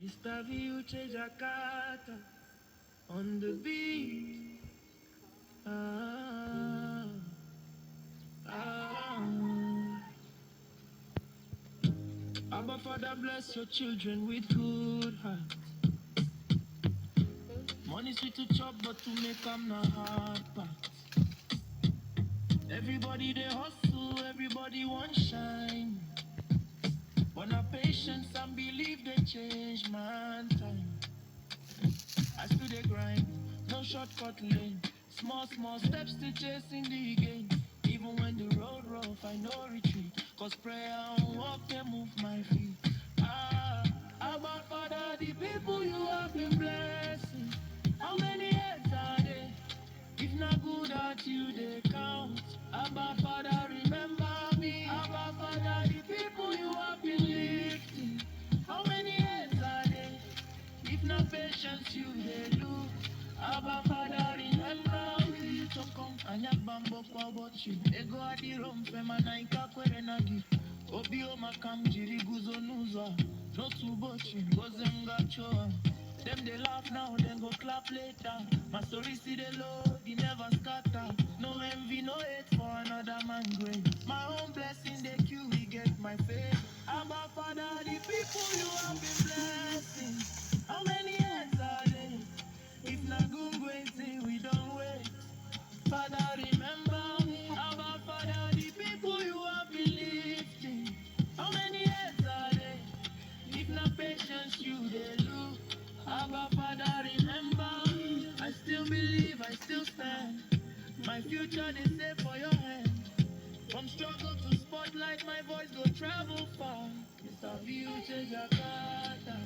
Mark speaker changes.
Speaker 1: Mr. Uche Jakarta on the beat. Ah, ah. Abba, Father, bless your children with good heart. Money sweet to chop, but to make them not hard part. Everybody they hustle, everybody want shine. But now patience and belief they change man time. I still they grind, no shortcut lane. Small steps to chasing the gain. Even when the road rough, I no retreat. Cause prayer and walk, they move my feet. Abba Father, the people you have been blessing. How many heads are there? If not good at you, they count. Abba Father, remember me. Abba Father, the people you have been lifting. How many heads are there? If not patience, you they look. Abba Father, remember we to come. Anyak bambo kwa bochi. Ego adi rom fema na ikakwere nagi. Obio makam jiri guzo nuza. No to bochi, goze choa. Them they laugh now, then go clap later. My story see the low, they never scatter. No envy, no hate for another man grave. My own blessing, they queue, we get my faith. Abba Father, the people you have been blessing. How many heads are there? If not good waiting, we don't wait. Father, remember me. Abba Father, the people you have been lifting. How many heads are there? If not patience, you they look. Abba Father, remember me. I still believe, I still stand. My future they say for your hand. From struggle to spotlight, my voice go travel far. Mr. Uche Jakarta.